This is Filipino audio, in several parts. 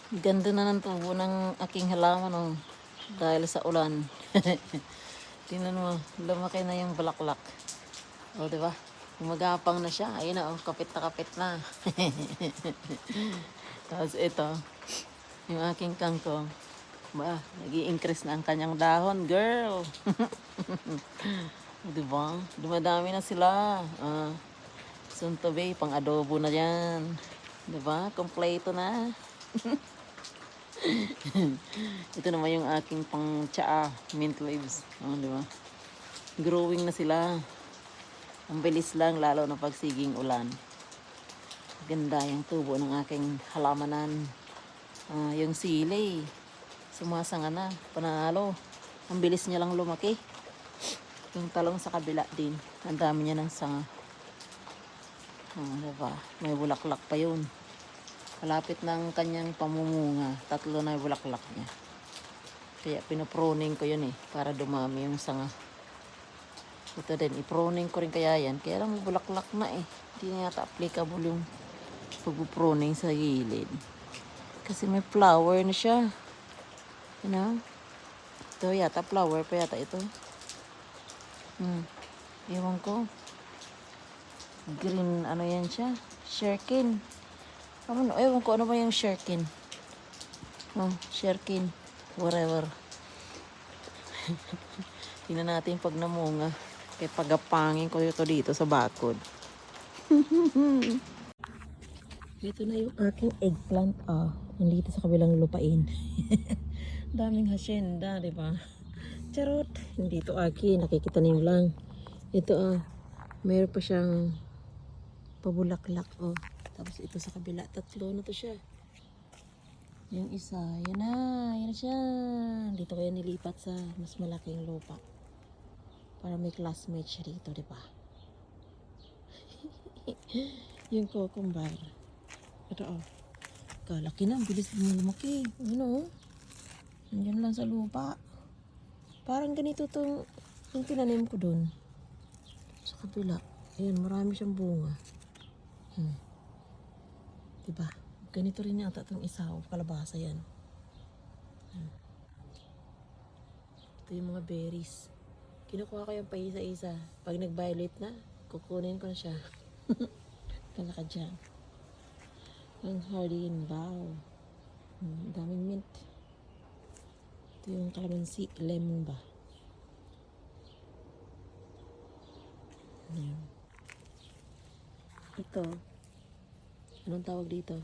Ganda na ng tubo ng aking halaman, oh. Dahil sa ulan. Tingnan mo, lumaki na yung bulaklak. O, di ba? Gumagapang na siya. Ayun na, oh, kapit na kapit na. Tapos ito, yung aking kangkong. Ba, nag-i-increase na ang kanyang dahon, girl. Di ba? Dumadami na sila. Soon to be, pang adobo na yan. Di ba? Kompleto na. Ito naman yung aking pang tsaa, mint leaves. Di ba? Growing na sila. Ang bilis lang, lalo na pagsiging ulan. Ganda yung tubo ng aking halamanan. Yung sili, sumasanga na, panalo. Ang bilis niya lang lumaki. Yung talong sa kabila din, ang dami niya ng sanga. Diba? May bulaklak pa yun. Malapit ng kanyang pamumunga. 3 na yung bulaklak niya. Kaya pinoproning ko yun para dumami yung sanga. Ito din, iproning ko rin kaya yan. Kaya lang may bulaklak na Hindi na yata applicable yung pag-proning sa gilid. Kasi may flower na siya. You know? Ito yata, flower pa yata ito. Ewan ko. Green, ano yan siya? Sherkin. Ewan ko, ano ba yung sherkin? Sherkin. Whatever. Tingnan natin pag namunga. Kaya pagapangin ko ito dito sa bakod. Ito na yung aking eggplant. Nandito sa kabilang lupain. Daming hacienda, di ba? Charot. Hindi ito akin. Nakikita niyo lang. Ito mayroon pa siyang pabulaklak. Tapos ito sa kabila. 3 na to siya. Yung isa. Yan na. Yan na siya. Dito kaya nilipat sa mas malaking lupa. Para may classmate siya dito, di ba? Yung cucumber. Ito kalaki na. Bilis na lumaki. Nandiyan lang sa lupa. Parang ganito yung tinanim ko dun. Sa kabila. Ayan, marami siyang bunga. Diba? Ganito rin yata itong isa. Kalabasa yan. Ito yung mga berries. Kinukuha ko yung paisa-isa. Pag nag-violet na, kukunin ko na siya. Kalaka dyan. Ang hardy and bow. Daming mint. Ito yung calamansi. Lemon ba? Ayan. Ito. Anong tawag dito?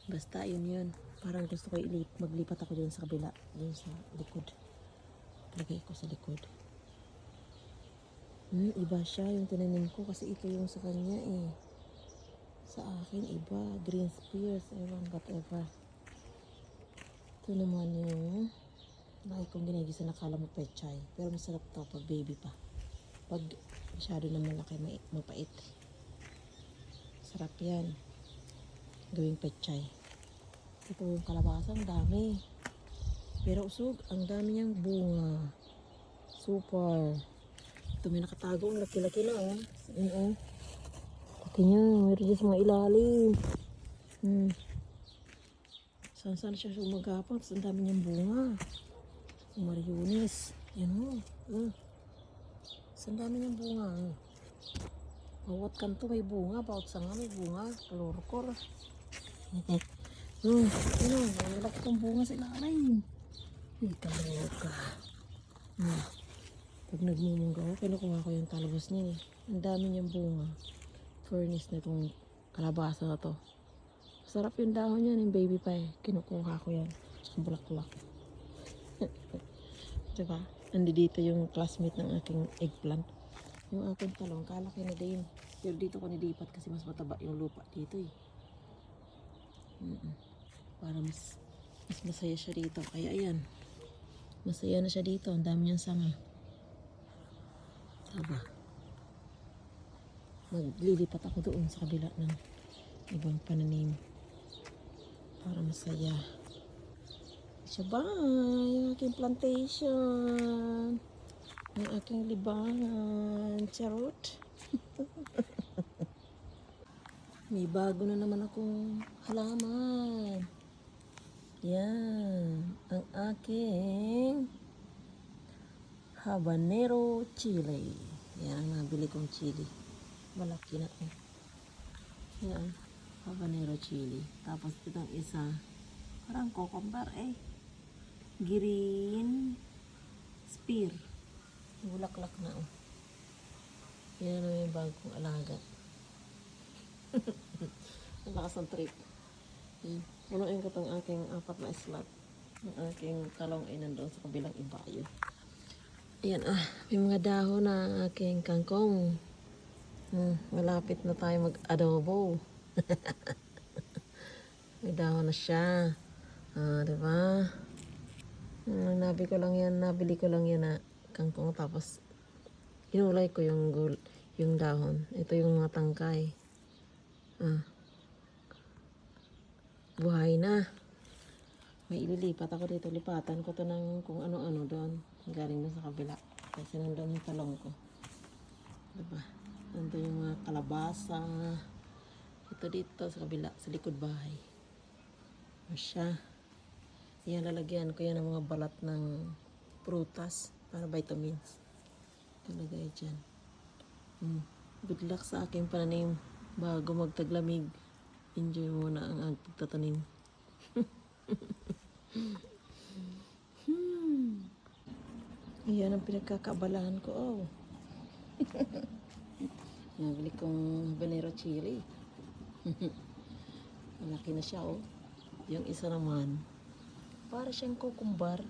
Basta yun. Parang gusto ko maglipat ako dun sa kabila. Dun sa likod. Lagay ko sa likod. Iba siya yung tinanim ko kasi ito yung sa kanya Sa akin iba. Green spears. Ewan, whatever. Ito naman yung lagi kong ginagisa na kala mo pechay. Pero masarap to pag baby pa. Pag masyado na malaki, mapait. Sarap yan. Gawing pechay. Ito yung kalabasa, ang dami. Pero usog, ang dami niyang bunga. Super. Ito may nakatago, ang laki-laki na Laki niya, mayroon dyan sa mga ilalim. Saan siya sumagapang, ang dami niyang bunga. Mariones. Yan ang dami niyang bunga. Bawat kanto may bunga, bawat sanga may bunga. Kalorkor. Malaki kong bunga sa ilalim. Kaloka. Pag nagmumungga ako, kinukuha ko yung talabos niya Ang dami niyang bunga. Furnace na itong kalabasa na to. Sarap yung dahon niya, yung baby pa Kinukuha ko yan. Ang bulaklak. Diba? Nandito yung classmate ng aking eggplant. Yung aking talong, kalaki na din. Pero dito ko nilipat kasi mas mataba yung lupa dito Para mas masaya siya dito. Kaya ayan. Masaya na siya dito. Ang dami niyang sanga. Taba. Maglilipat ako doon sa kabila ng ibang pananim. Para masaya. Yung aking plantation. Yung aking libangan. Charot. May bago na naman akong halaman. Yan. Ang aking habanero chili. Yan ang nabili kong chili. Malaki na eh. Yan. Habanero chili. Tapos itong isa. Parang cucumber eh. Green spear. Bulaklak na oh. Yan naman yung bagong alaga. Ang lakas ng trip. Punuin ko itong aking 4 na slot. Ang aking talong ay nandoon sa kabilang ibayo. Ayan may mga dahon na aking kangkong. Malapit na tayo mag-adobo. May dahon na siya. Diba? Nabili ko lang yan na kangkong. Tapos, inulay ko yung dahon. Ito yung mga tangkay. Buhay na. May ililipat ako dito. Lipatan ko to ng kung ano-ano doon. Galing na sa kabila. Kasi nandun yung talong ko. Diba? Nandun yung mga kalabasa. Ito dito sa kabila. Sa likod bahay. Masya. Yan, lalagyan ko yan ng mga balat ng prutas. Para vitamins. Talagay dyan. Good luck sa aking pananim. Bago magtaglamig. Enjoy muna ang pagtatanim. Ayan ang pinagkakabalahan ko. Nabili kong habanero chili. Malaki na siya oh. Yung isa naman, para siyang cucumber.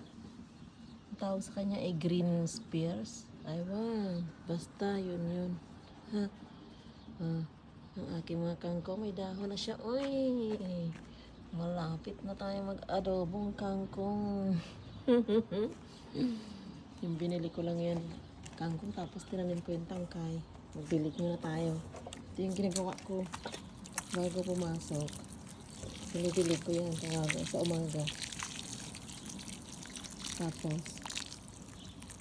Ang tawag sa kanya ay green spears. Aywan, basta yun. Ang aking mga kangkong, may dahon na siya. Uy, malapit na tayo mag-adobong kangkong. Yung binili ko lang yan, kangkong, tapos tinanim ko yung tangkay. Magbilig muna tayo. Ito yung ginagawa ko bago pumasok. Sinidilig ko yan sa umaga. Tapos,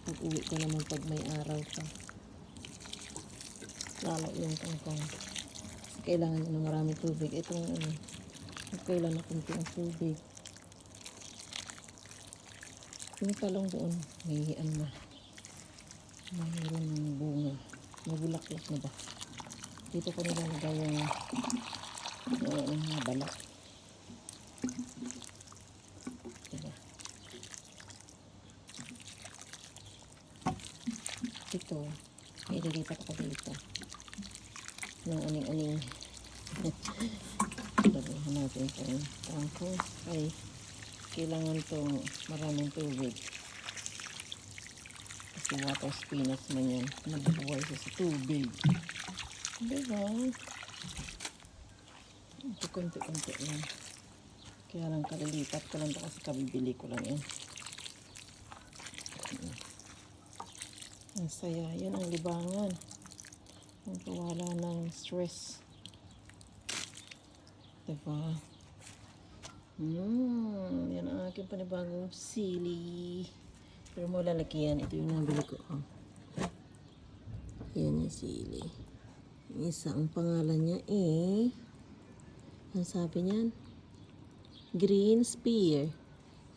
pag-uwi ko naman pag may araw pa. Lalo yung kangkong. Kailangan nyo ng maraming tubig. Itong kailan na kunti ang tubig. Yung talong doon, may mayroon ng bunga. May bulaklak na ba? Dito ko nilalagay yung mga balat. Diba? Ito, ililipat ko dito. Ng aning-aning. Lagyan natin itong trangko. Ay, kailangan itong maraming tubig. Kasi water spinach man yan. Nagbubuhay siya sa tubig. Diba? Ito konti-konti lang. Kaya lang kalilipat ko lang ito kasi kabibili ko lang yan. Ang saya. Yan ang libangan. Ang kawala ng stress. Diba? Yan ang aking panibagong sili. Pero mo lalagyan. Ito yung nabili ko. Yan yung sili. Yung isa, ang pangalan niya ang sabi niyan, green spear.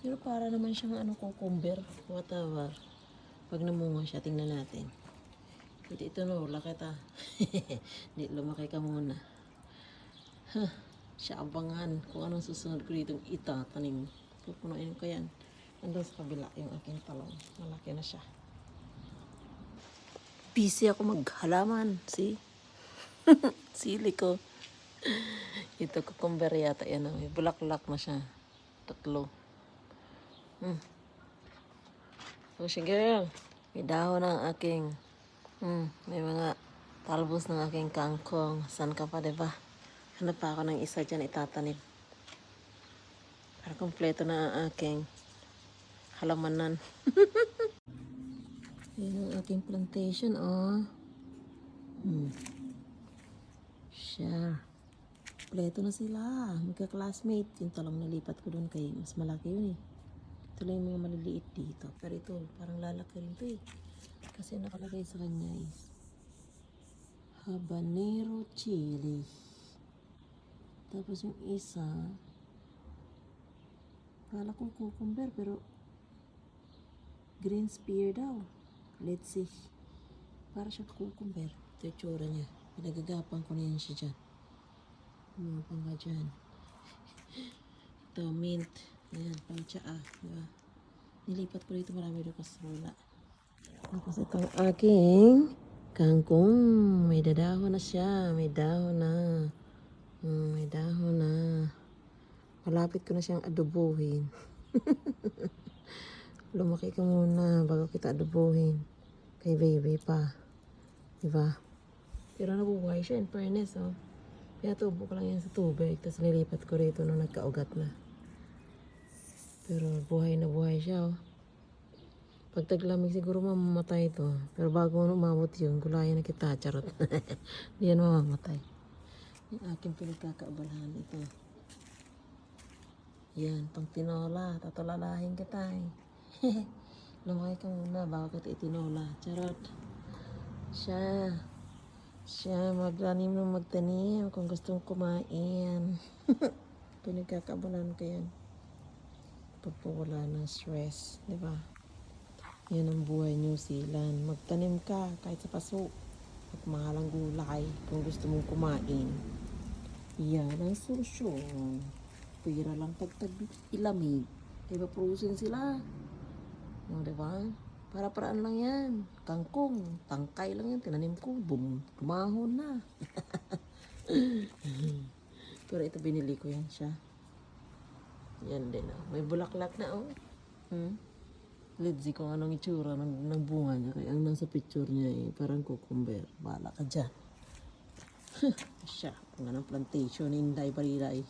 Pero para naman siyang cucumber. Whatever. Pag namunga siya, tingnan natin. Ito no, laki ta. Hindi, lumaki ka muna. Siya abangan kung anong susunod ko ditong itatanim. Pupunuin ko yan. Nandun sa kabila yung aking talong. Malaki na siya. Busy ako maghalaman. See? Sili ko. Ito cucumber yata yan. May bulaklak na siya. 3. So siya girl. May dahon ng aking may mga talbos ng aking kangkong. San ka pa, diba? Hanap pa ako ng isa dyan itatanim. Para kompleto na ang aking halamanan. Yan ang aking plantation, Siya. Kompleto na sila. Magka-classmate. Yung talong nalipat ko doon kay mas malaki yun Ito lang yung mga maliliit dito. Pero ito, parang lalaki rin ito Kasi nakalagay sa kanya is habanero chili. Tapos yung isa, kala ko cucumber pero green spear daw. Let's see. Para siya cucumber. Ito yung tsura niya. Pinagagapan ko na yan siya dyan. Kumapang ka dyan. Ito, mint. Ayan, pang tsaa. Diba? Nilipat ko dito marami doon kasi wala. Tapos itong aking kangkong. May dadahon na siya. May dahon na. May dahon na. Malapit ko na siyang adobohin. Lumaki ka muna bago kita adobohin. Kay baby pa. Diba? Pero nabubuhay siya in fairness, oh. Kaya tubo ko lang yan sa tubig. Tapos nilipat ko rito nung nagkaugat na. Pero buhay na buhay siya, oh. Pag taglamig siguro mamamatay ito. Pero bago umabot yun, gulayan na kita. Charot. Hindi yan mamamatay. Yung aking pinagkakaabalahan ito. Yan, pang tinola. Tatulalahin kita, eh. Lumaki ka muna bago kita itinola. Charot. Siya maglanim ng magtanim kung gustong kumain. Pinagkakabalan ko yan. Pagpawala ng stress, di ba? Yan ang buhay New Zealand. Magtanim ka kahit sa paso. At mahalang gulay kung gusto mong kumain. Yan ang solusyon. Pira lang pagtag ilamig. Kaya maprosin sila. O, diba? Para-paraan lang yan. Kangkong. Tangkay lang yan. Tinanim ko. Boom. Tumahon na. Pero ito binili ko yan siya. Yan din, oh. May bulaklak na, oh. Let's see kung anong itsura ng bunga niya. Kaya ang nasa picture niya, eh, parang cucumber. Bala ka dyan. Siya. Ang ganang plantation. Inday, pariday.